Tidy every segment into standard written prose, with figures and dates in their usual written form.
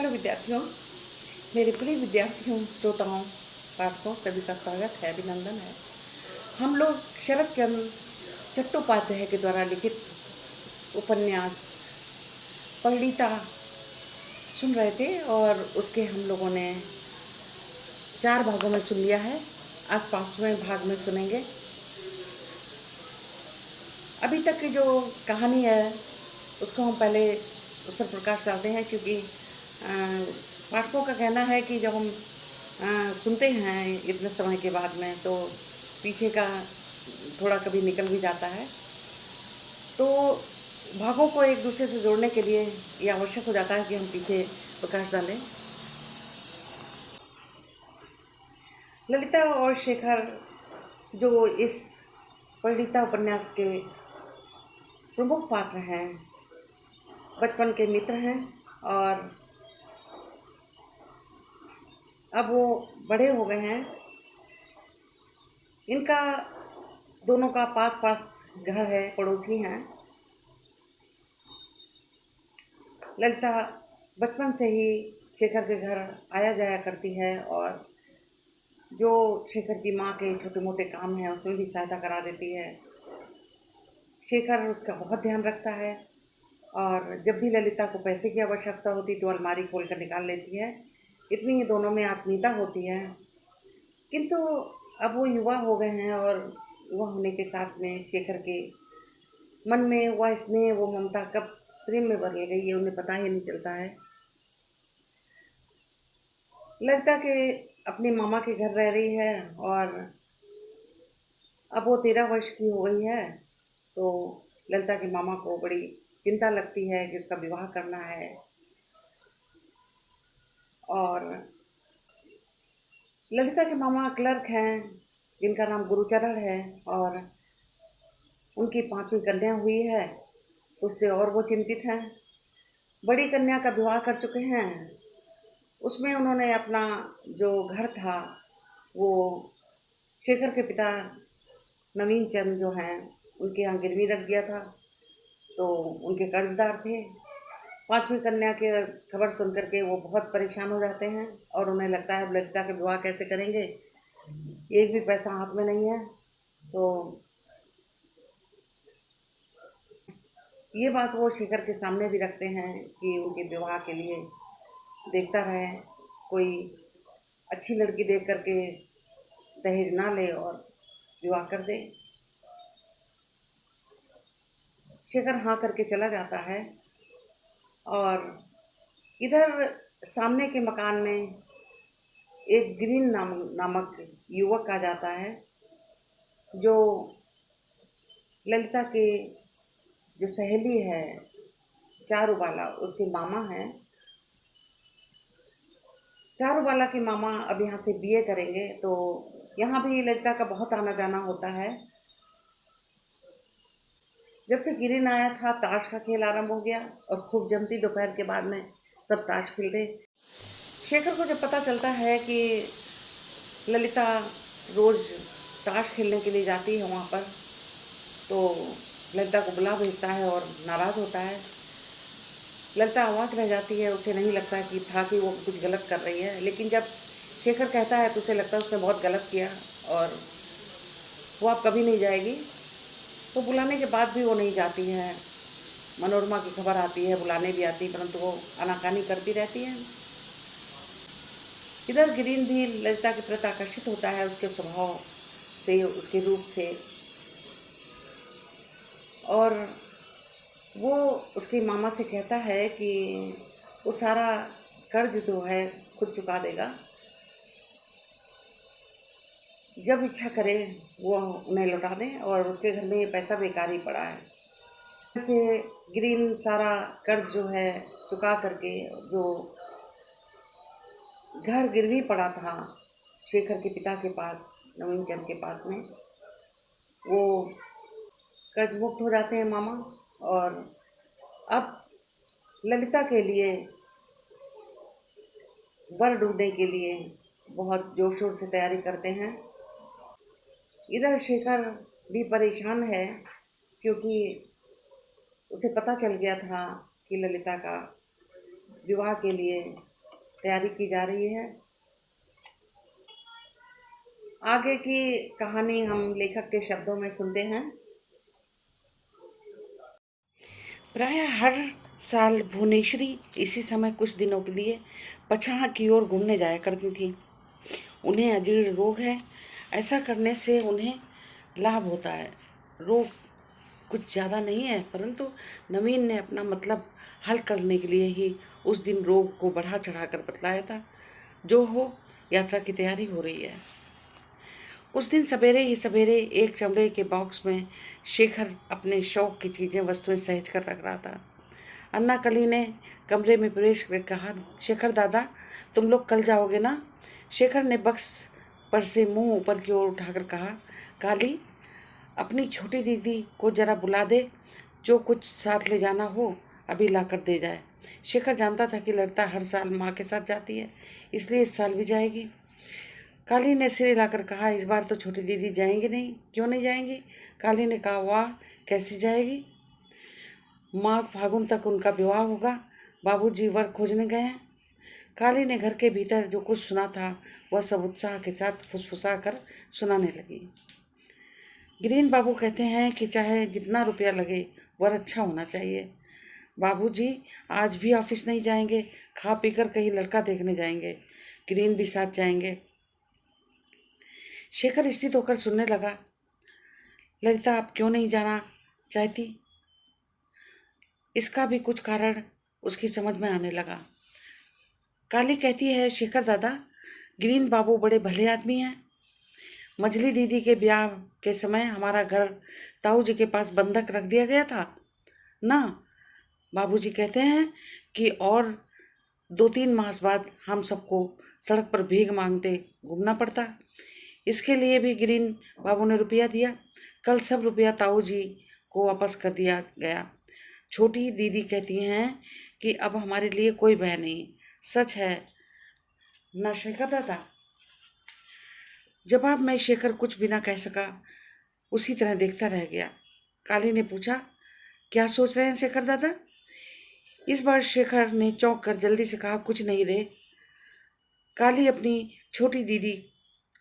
Hello विद्यार्थियों, मेरे प्रिय विद्यार्थियों, श्रोताओं, पाठकों सभी का स्वागत है, अभिनंदन है। हम लोग शरत चंद्र चट्टोपाध्याय के द्वारा लिखित उपन्यास परिणीता सुन रहे थे और उसके हम लोगों ने 4 भागों में सुन लिया है। आज 5वें भाग में सुनेंगे। अभी तक की जो कहानी है उसको हम पहले उस पर प्रकाश डालते हैं, क्योंकि पाठकों का कहना है कि जब हम सुनते हैं इतने समय के बाद में तो पीछे का थोड़ा कभी निकल भी जाता है। तो भागों को एक दूसरे से जोड़ने के लिए ये आवश्यक हो जाता है कि हम पीछे प्रकाश डालें। ललिता और शेखर जो इस परिणीता उपन्यास के प्रमुख पात्र हैं, बचपन के मित्र हैं और अब वो बड़े हो गए हैं। इनका दोनों का पास पास घर है, पड़ोसी हैं। ललिता बचपन से ही शेखर के घर आया जाया करती है और जो शेखर की माँ के छोटे मोटे काम हैं उसमें भी सहायता करा देती है। शेखर उसका बहुत ध्यान रखता है और जब भी ललिता को पैसे की आवश्यकता होती तो अलमारी खोल कर निकाल लेती है। इतनी ही दोनों में आत्मीयता होती है। किंतु अब वो युवा हो गए हैं और युवा होने के साथ में शेखर के मन में वह स्नेह, वो ममता कब प्रेम में बदल गई है उन्हें पता ही नहीं चलता है। ललिता के अपने मामा के घर रह रही है और अब वो 13 वर्ष की हो गई है। तो ललिता के मामा को बड़ी चिंता लगती है कि उसका विवाह करना है और ललिता के मामा क्लर्क हैं जिनका नाम गुरुचरण है और उनकी 5वीं कन्या हुई है, उससे और वो चिंतित हैं। बड़ी कन्या का विवाह कर चुके हैं, उसमें उन्होंने अपना जो घर था वो शेखर के पिता नवीन चंद जो हैं उनके यहाँ गिरवी रख दिया था, तो उनके कर्जदार थे। 5वीं कन्या के खबर सुन करके वो बहुत परेशान हो जाते हैं और उन्हें लगता है अब ललिता के विवाह कैसे करेंगे, एक भी पैसा हाथ में नहीं है। तो ये बात वो शेखर के सामने भी रखते हैं कि उनके विवाह के लिए देखता रहे, कोई अच्छी लड़की देख करके दहेज ना ले और विवाह कर दे। शेखर हाँ करके चला जाता है और इधर सामने के मकान में एक ग्रीन नामक युवक आ जाता है जो ललिता के जो सहेली है चारूबाला, उसके मामा हैं। चारूबाला के मामा अब यहाँ से बीए करेंगे, तो यहाँ भी ललिता का बहुत आना जाना होता है। जब से गिरिन आया था ताश का खेल आरंभ हो गया और खूब जमती दोपहर के बाद में सब ताश खेलते। शेखर को जब पता चलता है कि ललिता रोज़ ताश खेलने के लिए जाती है वहाँ पर, तो ललिता को बुला भेजता है और नाराज़ होता है। ललिता अवाक रह जाती है, उसे नहीं लगता कि वो कुछ गलत कर रही है, लेकिन जब शेखर कहता है तो उसे लगता है उसने बहुत गलत किया और वो अब कभी नहीं जाएगी। तो बुलाने के बाद भी वो नहीं जाती है। मनोरमा की खबर आती है, बुलाने भी आती है, परंतु वो आनाकानी करती रहती है। इधर गिरीन भी ललिता के प्रति आकर्षित होता है, उसके स्वभाव से, उसके रूप से, और वो उसके मामा से कहता है कि वो सारा कर्ज जो है खुद चुका देगा, जब इच्छा करे वो उन्हें लौटा दें और उसके घर में ये पैसा बेकार ही पड़ा है। ऐसे ग्रीन सारा कर्ज जो है चुका करके जो घर गिरवी पड़ा था शेखर के पिता के पास, नवीन चंद के पास में, वो कर्ज मुक्त हो जाते हैं मामा। और अब ललिता के लिए वर ढूंढने के लिए बहुत जोर शोर से तैयारी करते हैं। इधर शेखर भी परेशान है क्योंकि उसे पता चल गया था कि ललिता का विवाह के लिए तैयारी की जा रही है। आगे की कहानी हम लेखक के शब्दों में सुनते हैं। प्रायः हर साल भुवनेश्वरी इसी समय कुछ दिनों के लिए पछाह की ओर घूमने जाया करती थी। उन्हें अजीर्ण रोग है। ऐसा करने से उन्हें लाभ होता है। रोग कुछ ज़्यादा नहीं है, परंतु नवीन ने अपना मतलब हल करने के लिए ही उस दिन रोग को बढ़ा चढ़ा कर बतलाया था। जो हो, यात्रा की तैयारी हो रही है। उस दिन सवेरे ही सवेरे एक चमड़े के बॉक्स में शेखर अपने शौक की चीज़ें वस्तुएं सहेज कर रख रहा था। अन्ना कली ने कमरे में प्रवेश कर कहा, शेखर दादा, तुम लोग कल जाओगे ना? शेखर ने बक्स पर से मुंह ऊपर की ओर उठाकर कहा, काली, अपनी छोटी दीदी को जरा बुला दे, जो कुछ साथ ले जाना हो अभी ला कर दे जाए। शेखर जानता था कि लड़ता हर साल माँ के साथ जाती है, इसलिए इस साल भी जाएगी। काली ने सिर हिलाकर कहा, इस बार तो छोटी दीदी जाएंगी नहीं। क्यों नहीं जाएंगी? काली ने कहा, वाह, कैसे जाएगी? माघ फागुन तक उनका विवाह होगा। बाबूजी वर खोजने गए हैं। काली ने घर के भीतर जो कुछ सुना था वह सब उत्साह के साथ फुसफुसा कर सुनाने लगी। गिरीन बाबू कहते हैं कि चाहे जितना रुपया लगे वर अच्छा होना चाहिए। बाबूजी आज भी ऑफिस नहीं जाएंगे, खा पीकर कहीं लड़का देखने जाएंगे। गिरीन भी साथ जाएंगे। शेखर स्थित होकर सुनने लगा। ललिता आप क्यों नहीं जाना चाहती? इसका भी कुछ कारण उसकी समझ में आने लगा। काली कहती है, शेखर दादा, गिरीन बाबू बड़े भले आदमी हैं। मझली दीदी के ब्याह के समय हमारा घर ताऊ जी के पास बंधक रख दिया गया था ना। बाबूजी कहते हैं कि और 2-3 मास बाद हम सबको सड़क पर भीख मांगते घूमना पड़ता। इसके लिए भी गिरीन बाबू ने रुपया दिया। कल सब रुपया ताऊ जी को वापस कर दिया गया। छोटी दीदी कहती हैं कि अब हमारे लिए कोई भय नहीं। सच है ना शेखर दादा? जवाब में शेखर कुछ भी ना कह सका, उसी तरह देखता रह गया। काली ने पूछा, क्या सोच रहे हैं शेखर दादा? इस बार शेखर ने चौंक कर जल्दी से कहा, कुछ नहीं रे। काली अपनी छोटी दीदी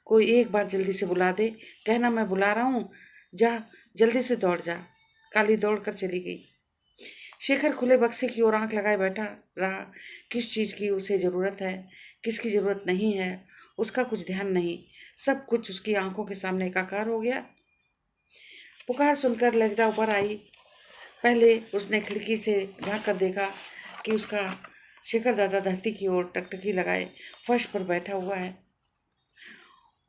को एक बार जल्दी से बुला दे, कहना मैं बुला रहा हूँ, जा जल्दी से दौड़ जा। काली दौड़कर चली गई। शेखर खुले बक्से की ओर आंख लगाए बैठा रहा। किस चीज़ की उसे ज़रूरत है, किसकी ज़रूरत नहीं है, उसका कुछ ध्यान नहीं। सब कुछ उसकी आंखों के सामने एकाकार हो गया। पुकार सुनकर ललिता ऊपर आई। पहले उसने खिड़की से झाँक कर देखा कि उसका शेखर दादा धरती की ओर टकटकी लगाए फर्श पर बैठा हुआ है।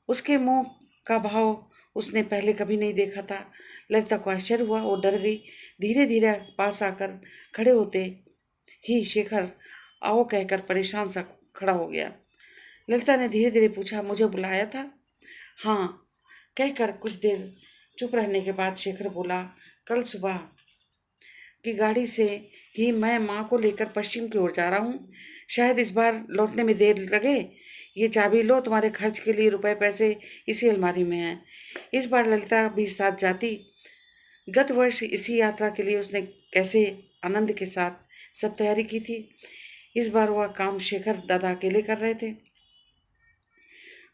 उसके मुंह का भाव उसने पहले कभी नहीं देखा था। ललिता को आश्चर्य हुआ, वो डर गई। धीरे धीरे पास आकर खड़े होते ही शेखर आओ कहकर परेशान सा खड़ा हो गया। ललिता ने धीरे धीरे पूछा, मुझे बुलाया था? हाँ कहकर कुछ देर चुप रहने के बाद शेखर बोला, कल सुबह की गाड़ी से ही मैं माँ को लेकर पश्चिम की ओर जा रहा हूँ। शायद इस बार लौटने में देर लगे। ये चाबी लो, तुम्हारे खर्च के लिए रुपए पैसे इसी अलमारी में हैं। इस बार ललिता भी साथ जाती। गत वर्ष इसी यात्रा के लिए उसने कैसे आनंद के साथ सब तैयारी की थी। इस बार वह काम शेखर दादा अकेले कर रहे थे।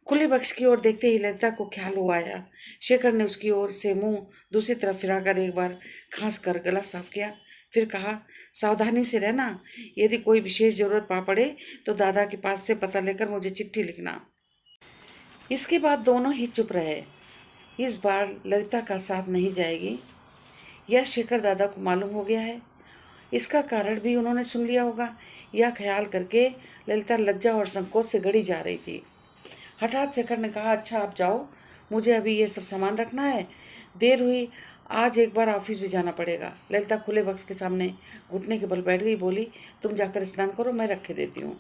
खुले बक्स की ओर देखते ही ललिता को ख्याल हो आया। शेखर ने उसकी ओर से मुंह दूसरी तरफ फिराकर एक बार खांस कर गला साफ किया, फिर कहा, सावधानी से रहना। यदि कोई विशेष जरूरत पा पड़े तो दादा के पास से पता लेकर मुझे चिट्ठी लिखना। इसके बाद दोनों ही चुप रहे। इस बार ललिता का साथ नहीं जाएगी, यह शेखर दादा को मालूम हो गया है। इसका कारण भी उन्होंने सुन लिया होगा। यह ख्याल करके ललिता लज्जा और संकोच से गड़ी जा रही थी। हठात शेखर ने कहा, अच्छा आप जाओ, मुझे अभी ये सब सामान रखना है, देर हुई, आज एक बार ऑफिस भी जाना पड़ेगा। ललिता खुले बक्स के सामने घुटने के बल बैठ गई, बोली, तुम जाकर स्नान करो, मैं रख के देती हूँ।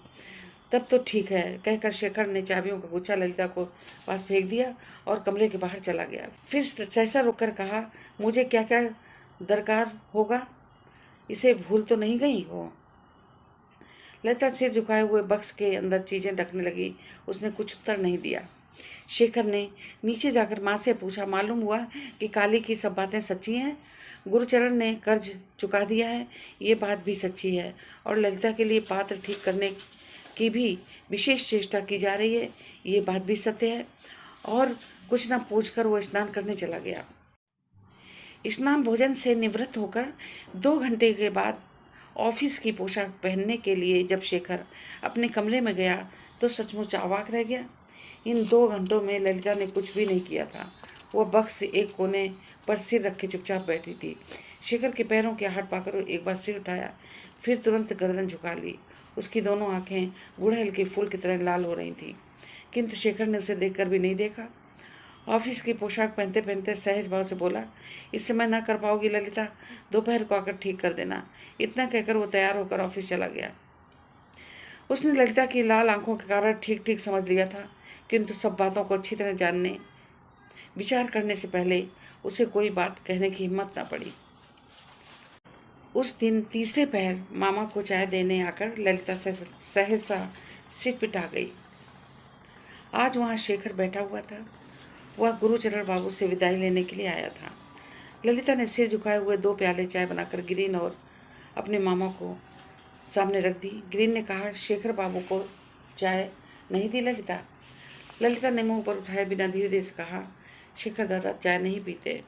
तब तो ठीक है कहकर शेखर ने चाबियों का गुच्छा ललिता को पास फेंक दिया और कमरे के बाहर चला गया। फिर सहसा रुककर कहा, मुझे क्या क्या दरकार होगा, इसे भूल तो नहीं गई हो? ललिता सिर झुकाए हुए बक्स के अंदर चीजें रखने लगी। उसने कुछ उत्तर नहीं दिया। शेखर ने नीचे जाकर माँ से पूछा, मालूम हुआ कि काली की सब बातें सच्ची हैं? गुरुचरण ने कर्ज चुका दिया है, ये बात भी सच्ची है, और ललिता के लिए पात्र ठीक करने की भी विशेष चेष्टा की जा रही है, ये बात भी सत्य है। और कुछ न पूछकर वो स्नान करने चला गया। स्नान भोजन से निवृत्त होकर 2 घंटे के बाद ऑफिस की पोशाक पहनने के लिए जब शेखर अपने कमरे में गया तो सचमुच अवाक रह गया। इन 2 घंटों में ललिता ने कुछ भी नहीं किया था। वह बक्स से एक कोने पर सिर रखे चुपचाप बैठी थी। शेखर के पैरों के हाथ पाकर एक बार सिर उठाया, फिर तुरंत गर्दन झुका ली। उसकी दोनों आंखें गुड़हल के फूल की तरह लाल हो रही थीं, किंतु शेखर ने उसे देखकर भी नहीं देखा। ऑफिस की पोशाक पहनते पहनते सहज भाव से बोला, इस समय ना कर पाओगी ललिता, दोपहर को आकर ठीक कर देना। इतना कहकर वो तैयार होकर ऑफिस चला गया। उसने ललिता की लाल आंखों के कारण ठीक ठीक समझ लिया था, किंतु सब बातों को अच्छी तरह जानने विचार करने से पहले उसे कोई बात कहने की हिम्मत न पड़ी। उस दिन तीसरे पहर मामा को चाय देने आकर ललिता सहसा सिटपिटा गई। आज वहाँ शेखर बैठा हुआ था। वह गुरुचरण बाबू से विदाई लेने के लिए आया था। ललिता ने सिर झुकाए हुए 2 प्याले चाय बनाकर गिरीन और अपने मामा को सामने रख दी। गिरीन ने कहा, शेखर बाबू को चाय नहीं दी ललिता? ललिता ने मुंह पर उठाए बिना धीरे धीरे से कहा, शेखर दादा चाय नहीं पीते।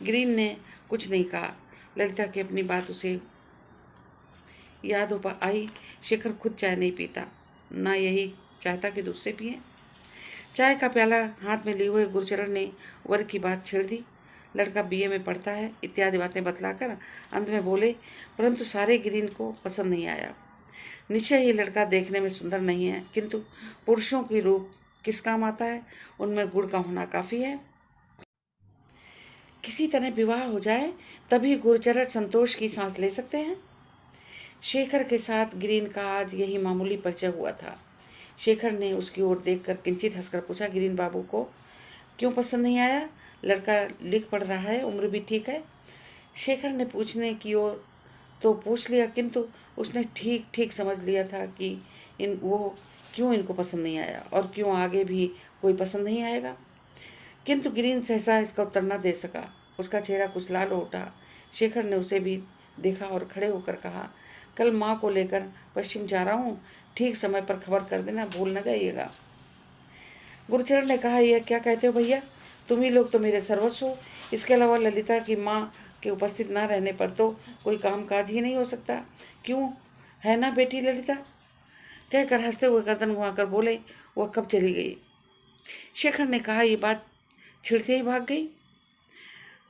गिरीन ने कुछ नहीं कहा। ललिता की अपनी बात उसे याद हो आई। शेखर खुद चाय नहीं पीता, ना यही चाहता कि दूसरे पिए। चाय का प्याला हाथ में लिए हुए गुरुचरण ने वर्ग की बात छेड़ दी। लड़का बीए में पढ़ता है इत्यादि बातें बतलाकर अंत में बोले, परंतु सारे गिरीन को पसंद नहीं आया। निश्चय ही लड़का देखने में सुंदर नहीं है, किंतु पुरुषों की रूप किस काम आता है, उनमें गुण का होना काफ़ी है। किसी तरह विवाह हो जाए तभी गुरुचरण संतोष की सांस ले सकते हैं। शेखर के साथ गिरीन का आज यही मामूली परिचय हुआ था। शेखर ने उसकी ओर देखकर किंचित हंसकर पूछा, गिरीन बाबू को क्यों पसंद नहीं आया? लड़का लिख पढ़ रहा है, उम्र भी ठीक है। शेखर ने पूछने की ओर तो पूछ लिया, किंतु उसने ठीक ठीक समझ लिया था कि वो क्यों इनको पसंद नहीं आया और क्यों आगे भी कोई पसंद नहीं आएगा। किंतु गिरीन सहसा इसका उत्तर न दे सका। उसका चेहरा कुछ लाल हो उठा। शेखर ने उसे भी देखा और खड़े होकर कहा, कल माँ को लेकर पश्चिम जा रहा हूँ, ठीक समय पर खबर कर देना, भूल न जाइएगा। गुरुचरण ने कहा, यह क्या कहते हो भैया, तुम ही लोग तो मेरे सर्वस्व हो। इसके अलावा ललिता की माँ के उपस्थित न रहने पर तो कोई काम काज ही नहीं हो सकता। क्यों है ना बेटी ललिता? कहकर हंसते हुए गर्दन घुमाकर बोले, वह कब चली गई? शेखर ने कहा, ये बात छिड़ते ही भाग गई।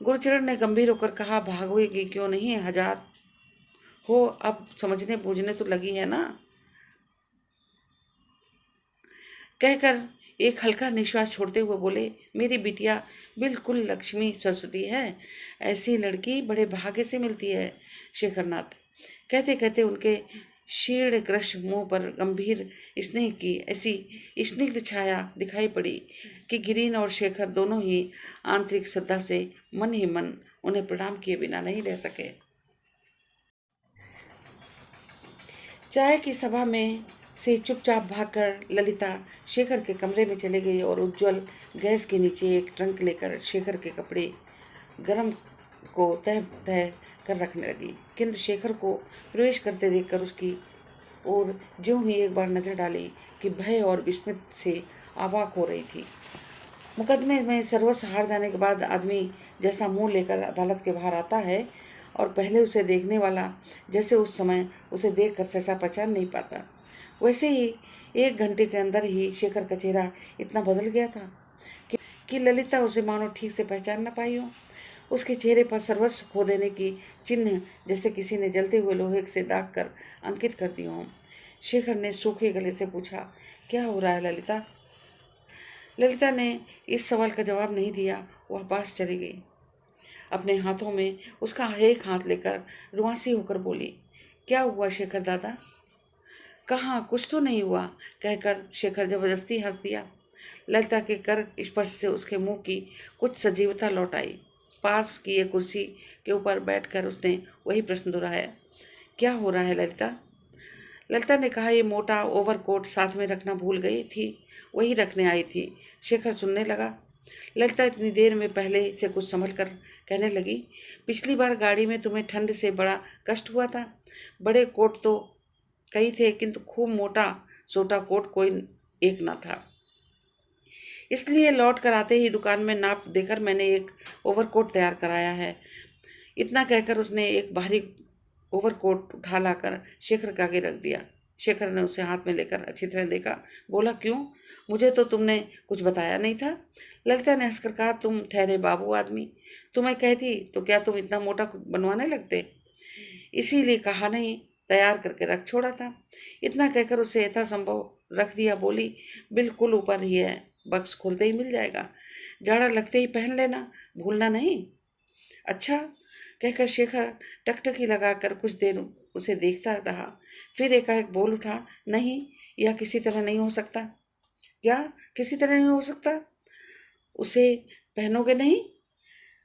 गुरुचरण ने गंभीर होकर कहा, भागोगी क्यों नहीं, हजार हो, अब समझने बूझने तो लगी है ना। कहकर एक हल्का निश्वास छोड़ते हुए बोले, मेरी बिटिया बिल्कुल लक्ष्मी सरस्वती है, ऐसी लड़की बड़े भाग्य से मिलती है शेखरनाथ। कहते कहते उनके शीर्ण ग्रश मुंह पर गंभीर स्नेह की ऐसी स्निग्ध छाया दिखाई पड़ी कि गिरीन और शेखर दोनों ही आंतरिक श्रद्धा से मन ही मन उन्हें प्रणाम किए बिना नहीं रह सके। चाय की सभा में से चुपचाप भागकर ललिता शेखर के कमरे में चली गई और उज्ज्वल गैस के नीचे एक ट्रंक लेकर शेखर के कपड़े गरम को तह तह कर रखने लगी। किंतु शेखर को प्रवेश करते देखकर उसकी ओर ज्यों ही एक बार नजर डाली कि भय और विस्मित से अवाक हो रही थी। मुकदमे में सर्वस्व हार जाने के बाद आदमी जैसा मुंह लेकर अदालत के बाहर आता है और पहले उसे देखने वाला जैसे उस समय उसे देखकर सहसा पहचान नहीं पाता, वैसे ही 1 घंटे के अंदर ही शेखर का चेहरा इतना बदल गया था कि ललिता उसे मानो ठीक से पहचान न पाई हो। उसके चेहरे पर सर्वस्व खो देने की चिन्ह जैसे किसी ने जलते हुए लोहे से दाग कर अंकित कर दिए हों। शेखर ने सूखे गले से पूछा, क्या हो रहा है ललिता? ललिता ने इस सवाल का जवाब नहीं दिया। वह पास चली गई। अपने हाथों में उसका एक हाथ लेकर रुआंसी होकर बोली, क्या हुआ शेखर दादा? कहाँ, कुछ तो नहीं हुआ, कहकर शेखर जबरदस्ती हंस दिया। ललिता के कर स्पर्श से उसके मुंह की कुछ सजीवता लौट आई। पास की एक कुर्सी के ऊपर बैठकर उसने वही प्रश्न दोहराया, क्या हो रहा है ललिता? ललिता ने कहा, ये मोटा ओवरकोट साथ में रखना भूल गई थी, वही रखने आई थी। शेखर सुनने लगा। ललिता इतनी देर में पहले से कुछ संभल कर कहने लगी, पिछली बार गाड़ी में तुम्हें ठंड से बड़ा कष्ट हुआ था। बड़े कोट तो कई थे, किंतु खूब मोटा सोटा कोट कोई एक ना था, इसलिए लौट कर आते ही दुकान में नाप देकर मैंने एक ओवरकोट तैयार कराया है। इतना कहकर उसने एक भारी ओवरकोट उठा लाकर शेखर के आगे रख दिया। शेखर ने उसे हाथ में लेकर अच्छी तरह देखा, बोला, क्यों? मुझे तो तुमने कुछ बताया नहीं था। ललिता ने हंसकर कहा, तुम ठहरे बाबू आदमी, तुम्हें कहती तो क्या तुम इतना मोटा बनवाने लगते? इसीलिए कहा नहीं, तैयार करके रख छोड़ा था। इतना कहकर उसे यथासंभव रख दिया। बोली, बिल्कुल ऊपर ही है, बक्स खोलते ही मिल जाएगा, जाड़ा लगते ही पहन लेना, भूलना नहीं। अच्छा, कहकर शेखर टकटकी लगाकर कुछ देर उसे देखता रहा। फिर एकाएक बोल उठा, नहीं, यह किसी तरह नहीं हो सकता। क्या किसी तरह नहीं हो सकता? उसे पहनोगे नहीं?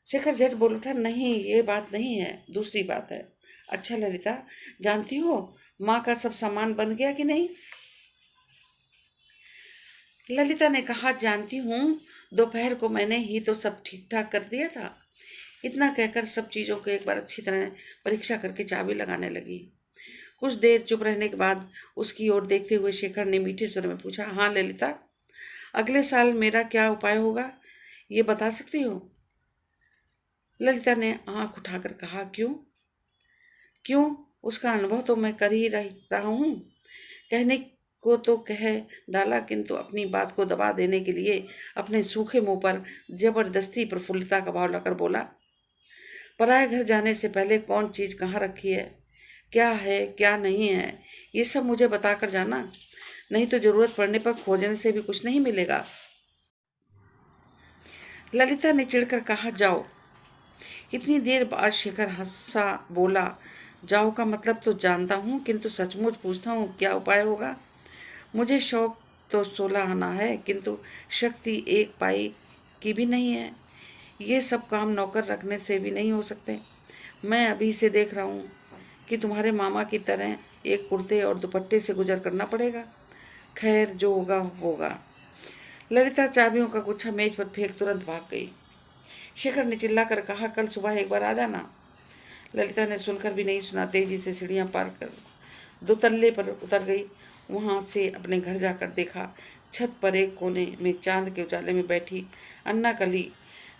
शेखर झट बोल उठा, नहीं, ये बात नहीं है, दूसरी बात है। अच्छा ललिता, जानती हो माँ का सब सामान बन गया कि नहीं? ललिता ने कहा, जानती हूँ, दोपहर को मैंने ही तो सब ठीक ठाक कर दिया था। इतना कहकर सब चीज़ों को एक बार अच्छी तरह परीक्षा करके चाबी लगाने लगी। कुछ देर चुप रहने के बाद उसकी ओर देखते हुए शेखर ने मीठे स्वर में पूछा, हाँ ललिता, अगले साल मेरा क्या उपाय होगा, ये बता सकती हो? ललिता ने आंख उठाकर कहा, क्यों? क्यों? उसका अनुभव तो मैं कर ही रहा हूँ। कहने को तो कह डाला, किंतु अपनी बात को दबा देने के लिए अपने सूखे मुंह पर जबरदस्ती प्रफुल्लता का भाव लाकर बोला, पराए घर जाने से पहले कौन चीज कहाँ रखी है क्या नहीं है, ये सब मुझे बताकर जाना, नहीं तो जरूरत पड़ने पर खोजने से भी कुछ नहीं मिलेगा। ललिता ने चिढ़कर कहा, जाओ। इतनी देर बाद शेखर हंसा, बोला, जाओ का मतलब तो जानता हूँ, किंतु सचमुच पूछता हूँ, क्या उपाय होगा? मुझे शौक तो 16 आना है, किंतु शक्ति एक पाई की भी नहीं है। ये सब काम नौकर रखने से भी नहीं हो सकते। मैं अभी से देख रहा हूँ कि तुम्हारे मामा की तरह एक कुर्ते और दुपट्टे से गुजर करना पड़ेगा। खैर, जो होगा होगा। ललिता चाबियों का गुच्छा मेज पर फेंक तुरंत भाग गई। शेखर ने चिल्लाकर कहा, कल सुबह एक बार आ जाना। ललिता ने सुनकर भी नहीं सुना, तेजी से सीढ़ियां पार कर 2 तल्ले पर उतर गई। वहां से अपने घर जाकर देखा, छत पर एक कोने में चांद के उजाले में बैठी अन्ना कली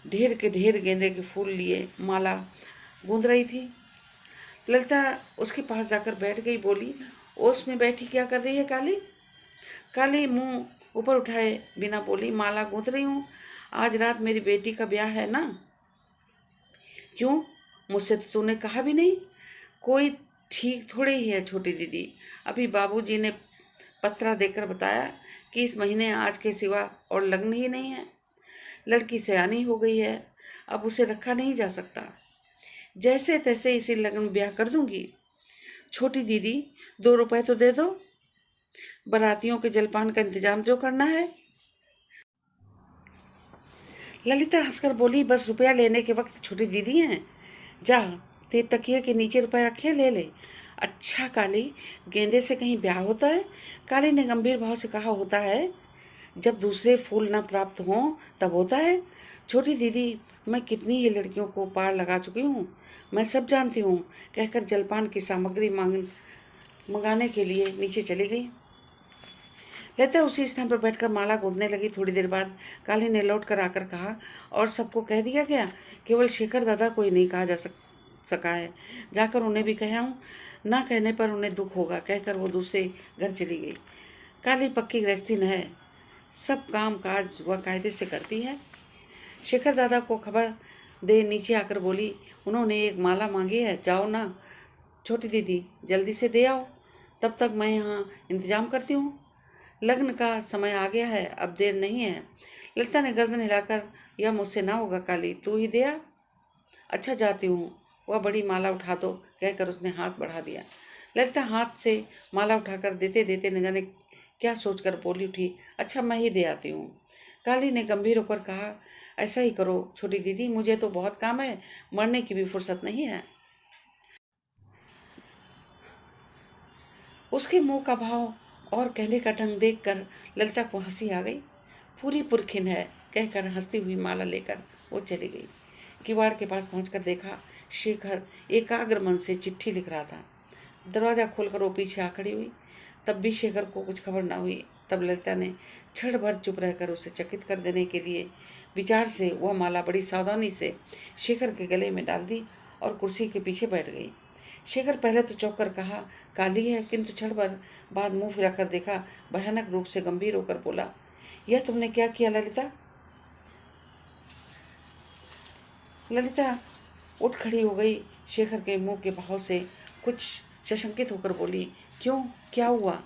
ढेर के ढेर गेंदे के फूल लिए माला गूंद रही थी। ललिता उसके पास जाकर बैठ गई, बोली, ओस में बैठी क्या कर रही है काली? काली मुंह ऊपर उठाए बिना बोली, माला गूंथ रही हूँ, आज रात मेरी बेटी का ब्याह है ना। क्यों? मुझसे तो तूने कहा भी नहीं। कोई ठीक थोड़े ही है छोटी दीदी, अभी बाबूजी ने पत्रा देकर बताया कि इस महीने आज के सिवा और लग्न ही नहीं है। लड़की सयानी हो गई है, अब उसे रखा नहीं जा सकता। जैसे तैसे इसी लगन ब्याह कर दूंगी। छोटी दीदी, 2 रुपए तो दे दो, बारातियों के जलपान का इंतजाम जो करना है। ललिता हंसकर बोली, बस रुपया लेने के वक्त छोटी दीदी हैं। जा, ते तकिए के नीचे रुपए रखे, ले ले। अच्छा काली, गेंदे से कहीं ब्याह होता है? काली ने गंभीर भाव से कहा, होता है, जब दूसरे फूल न प्राप्त हों तब होता है। छोटी दीदी, मैं कितनी ही लड़कियों को पार लगा चुकी हूँ, मैं सब जानती हूँ। कहकर जलपान की सामग्री मंगाने के लिए नीचे चली गई। लता उसी स्थान पर बैठकर माला गूंथने लगी। थोड़ी देर बाद काली ने लौट कर आकर कहा, और सबको कह दिया गया? केवल शेखर दादा को ही नहीं कहा जा सका है, जाकर उन्हें भी कहा हूँ, ना कहने पर उन्हें दुख होगा। कहकर वो दूसरे घर चली गई। काली पक्की गृहस्थी न है, सब काम काज वह कायदे से करती है। शेखर दादा को खबर दे नीचे आकर बोली, उन्होंने एक माला मांगी है, जाओ ना छोटी दीदी, जल्दी से दे आओ, तब तक मैं यहाँ इंतजाम करती हूँ। लग्न का समय आ गया है, अब देर नहीं है। ललिता ने गर्दन हिलाकर, यह मुझसे ना होगा काली, तू ही दे आ। अच्छा, जाती हूँ, वह बड़ी माला उठा दो, कहकर उसने हाथ बढ़ा दिया। ललिता हाथ से माला उठाकर देते देते न जाने क्या सोचकर बोली उठी, अच्छा मैं ही दे आती हूँ। काली ने गंभीर होकर कहा, ऐसा ही करो छोटी दीदी, मुझे तो बहुत काम है, मरने की भी फुर्सत नहीं है। उसके मुंह का भाव और कहने का ढंग देखकर ललिता को हंसी आ गई। पूरी पुरखिन है, कहकर हंसती हुई माला लेकर वो चली गई। किवाड़ के पास पहुंचकर देखा, शेखर एकाग्र मन से चिट्ठी लिख रहा था। दरवाजा खोलकर वो पीछे आ खड़ी हुई। तब भी शेखर को कुछ खबर ना हुई। तब ललिता ने क्षण भर चुप रहकर उसे चकित कर देने के लिए विचार से वह माला बड़ी सावधानी से शेखर के गले में डाल दी और कुर्सी के पीछे बैठ गई। शेखर पहले तो चौंक कर कहा, काली है, किंतु क्षण भर बाद मुंह फिराकर देखा, भयानक रूप से गंभीर होकर बोला, यह तुमने क्या किया ललिता? ललिता उठ खड़ी हो गई। शेखर के मुंह के भाव से कुछ सशंकित होकर बोली, क्यों, क्या हुआ?